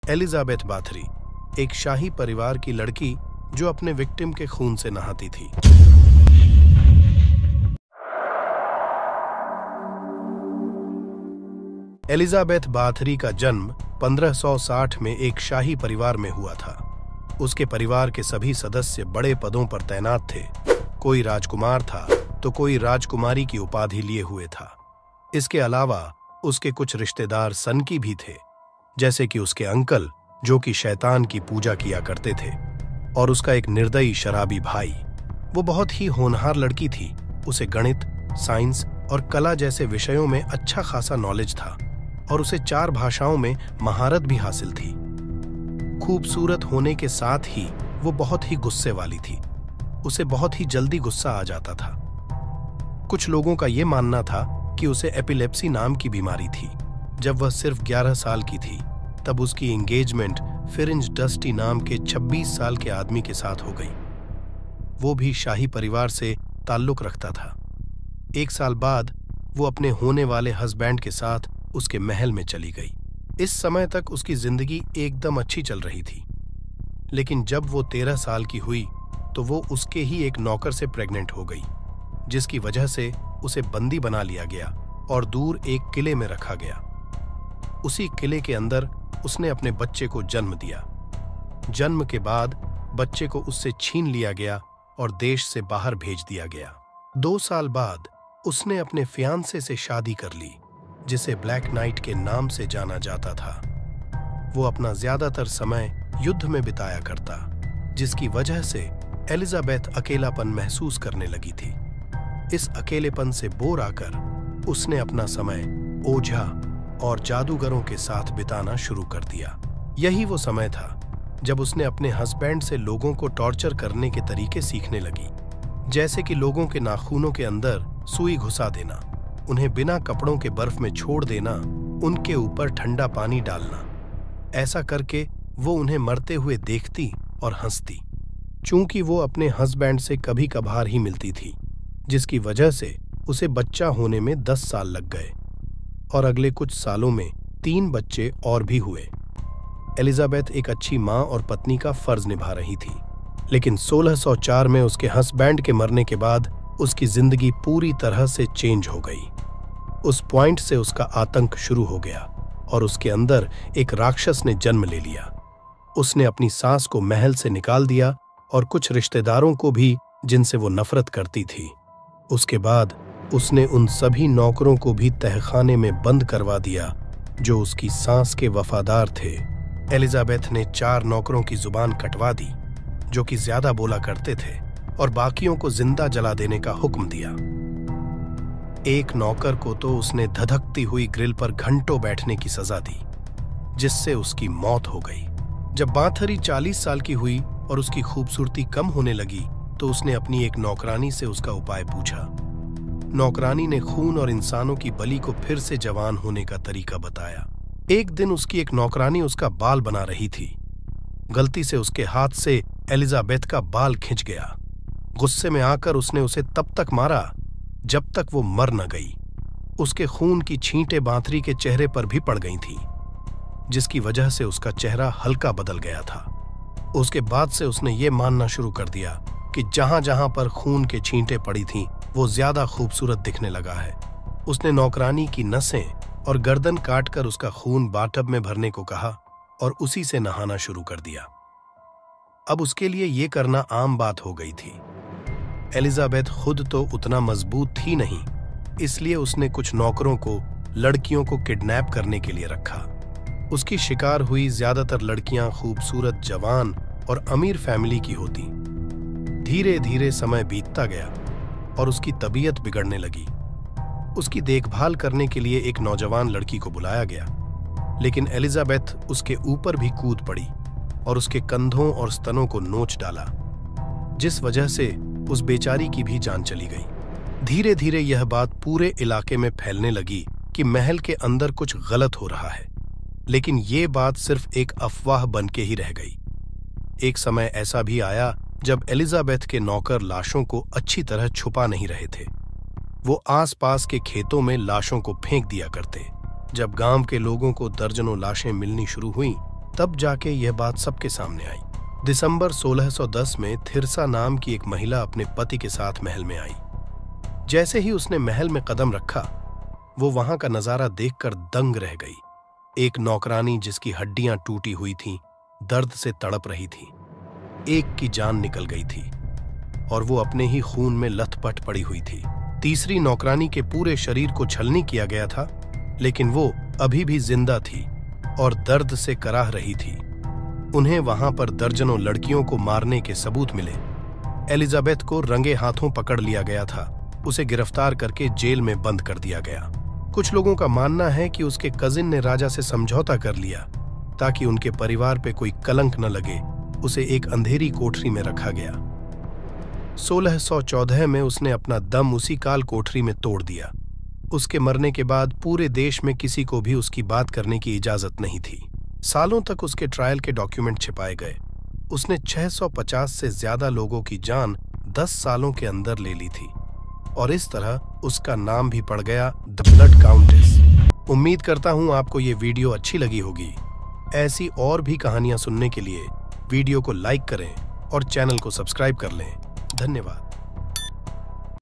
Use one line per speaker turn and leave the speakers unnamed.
Elizabeth Bathory, एक शाही परिवार की लड़की जो अपने विक्टिम के खून से नहाती थी। एलिजाबेथ बाथरी का जन्म 1560 में एक शाही परिवार में हुआ था। उसके परिवार के सभी सदस्य बड़े पदों पर तैनात थे। कोई राजकुमार था तो कोई राजकुमारी की उपाधि लिए हुए था। इसके अलावा उसके कुछ रिश्तेदार सनकी भी थे, जैसे कि उसके अंकल जो कि शैतान की पूजा किया करते थे, और उसका एक निर्दयी शराबी भाई। वो बहुत ही होनहार लड़की थी। उसे गणित, साइंस और कला जैसे विषयों में अच्छा खासा नॉलेज था और उसे 4 भाषाओं में महारत भी हासिल थी। खूबसूरत होने के साथ ही वो बहुत ही गुस्से वाली थी। उसे बहुत ही जल्दी गुस्सा आ जाता था। कुछ लोगों का यह मानना था कि उसे एपिलेप्सी नाम की बीमारी थी। जब वह सिर्फ 11 साल की थी तब उसकी एंगेजमेंट फिरिंज डस्टी नाम के 26 साल के आदमी के साथ हो गई। वो भी शाही परिवार से ताल्लुक रखता था। 1 साल बाद वो अपने होने वाले हस्बैंड के साथ उसके महल में चली गई। इस समय तक उसकी जिंदगी एकदम अच्छी चल रही थी, लेकिन जब वो 13 साल की हुई तो वो उसके ही एक नौकर से प्रेग्नेंट हो गई, जिसकी वजह से उसे बंदी बना लिया गया और दूर एक किले में रखा गया। उसी किले के अंदर उसने अपने बच्चे को जन्म दिया। जन्म के बाद बच्चे को उससे छीन लिया गया और देश से बाहर भेज दिया गया। 2 साल बाद उसने अपने फियांसे से शादी कर ली, जिसे ब्लैक नाइट के नाम से जाना जाता था। वो अपना ज्यादातर समय युद्ध में बिताया करता, जिसकी वजह से एलिजाबेथ अकेलापन महसूस करने लगी थी। इस अकेलेपन से बोर आकर उसने अपना समय ओझा और जादूगरों के साथ बिताना शुरू कर दिया। यही वो समय था जब उसने अपने हस्बैंड से लोगों को टॉर्चर करने के तरीके सीखने लगी, जैसे कि लोगों के नाखूनों के अंदर सुई घुसा देना, उन्हें बिना कपड़ों के बर्फ में छोड़ देना, उनके ऊपर ठंडा पानी डालना। ऐसा करके वो उन्हें मरते हुए देखती और हंसती। चूंकि वो अपने हस्बैंड से कभी कभार ही मिलती थी, जिसकी वजह से उसे बच्चा होने में 10 साल लग गए और अगले कुछ सालों में 3 बच्चे और भी हुए। एलिजाबेथ एक अच्छी मां और पत्नी का फर्ज निभा रही थी, लेकिन 1604 में उसके हस्बैंड के मरने के बाद उसकी जिंदगी पूरी तरह से चेंज हो गई। उस पॉइंट से उसका आतंक शुरू हो गया और उसके अंदर एक राक्षस ने जन्म ले लिया। उसने अपनी सास को महल से निकाल दिया और कुछ रिश्तेदारों को भी, जिनसे वो नफरत करती थी। उसके बाद उसने उन सभी नौकरों को भी तहखाने में बंद करवा दिया जो उसकी सास के वफादार थे। एलिजाबेथ ने 4 नौकरों की जुबान कटवा दी जो कि ज्यादा बोला करते थे, और बाकियों को जिंदा जला देने का हुक्म दिया। एक नौकर को तो उसने धधकती हुई ग्रिल पर घंटों बैठने की सजा दी, जिससे उसकी मौत हो गई। जब बाथरी 40 साल की हुई और उसकी खूबसूरती कम होने लगी तो उसने अपनी एक नौकरानी से उसका उपाय पूछा। नौकरानी ने खून और इंसानों की बलि को फिर से जवान होने का तरीका बताया। एक दिन उसकी एक नौकरानी उसका बाल बना रही थी। गलती से उसके हाथ से एलिजाबेथ का बाल खिंच गया। गुस्से में आकर उसने उसे तब तक मारा जब तक वो मर न गई। उसके खून की छींटें बाथरी के चेहरे पर भी पड़ गई थीं, जिसकी वजह से उसका चेहरा हल्का बदल गया था। उसके बाद से उसने ये मानना शुरू कर दिया कि जहां जहां पर खून के छींटें पड़ी थीं, वो ज्यादा खूबसूरत दिखने लगा है। उसने नौकरानी की नसें और गर्दन काटकर उसका खून बाथटब में भरने को कहा और उसी से नहाना शुरू कर दिया। अब उसके लिए ये करना आम बात हो गई थी। एलिजाबेथ खुद तो उतना मजबूत थी नहीं, इसलिए उसने कुछ नौकरों को लड़कियों को किडनैप करने के लिए रखा। उसकी शिकार हुई ज्यादातर लड़कियां खूबसूरत, जवान और अमीर फैमिली की होती। धीरे धीरे समय बीतता गया और उसकी तबीयत बिगड़ने लगी। उसकी देखभाल करने के लिए एक नौजवान लड़की को बुलाया गया, लेकिन एलिजाबेथ उसके ऊपर भी कूद पड़ी और उसके कंधों और स्तनों को नोच डाला, जिस वजह से उस बेचारी की भी जान चली गई। धीरे धीरे यह बात पूरे इलाके में फैलने लगी कि महल के अंदर कुछ गलत हो रहा है, लेकिन ये बात सिर्फ एक अफवाह बन के ही रह गई। एक समय ऐसा भी आया जब एलिजाबेथ के नौकर लाशों को अच्छी तरह छुपा नहीं रहे थे। वो आसपास के खेतों में लाशों को फेंक दिया करते। जब गांव के लोगों को दर्जनों लाशें मिलनी शुरू हुईं, तब जाके यह बात सबके सामने आई। दिसंबर 1610 में थिरसा नाम की एक महिला अपने पति के साथ महल में आई। जैसे ही उसने महल में कदम रखा, वो वहां का नजारा देखकर दंग रह गई। एक नौकरानी जिसकी हड्डियां टूटी हुई थीं, दर्द से तड़प रही थी। एक की जान निकल गई थी और वो अपने ही खून में लथपथ पड़ी हुई थी। तीसरी नौकरानी के पूरे शरीर को छलनी किया गया था, लेकिन वो अभी भी जिंदा थी और दर्द से कराह रही थी। उन्हें वहां पर दर्जनों लड़कियों को मारने के सबूत मिले। एलिजाबेथ को रंगे हाथों पकड़ लिया गया था। उसे गिरफ्तार करके जेल में बंद कर दिया गया। कुछ लोगों का मानना है कि उसके कजिन ने राजा से समझौता कर लिया ताकि उनके परिवार पे कोई कलंक न लगे। उसे एक अंधेरी कोठरी में रखा गया। 1614 में उसने अपना दम उसी काल कोठरी में तोड़ दिया। उसके मरने के बाद पूरे देश में किसी को भी उसकी बात करने की इजाजत नहीं थी। सालों तक उसके ट्रायल के डॉक्यूमेंट छिपाए गए। उसने 650 से ज्यादा लोगों की जान 10 सालों के अंदर ले ली थी और इस तरह उसका नाम भी पड़ गया द ब्लड काउंटेस। उम्मीद करता हूं आपको ये वीडियो अच्छी लगी होगी। ऐसी और भी कहानियां सुनने के लिए वीडियो को लाइक करें और चैनल को सब्सक्राइब कर लें। धन्यवाद।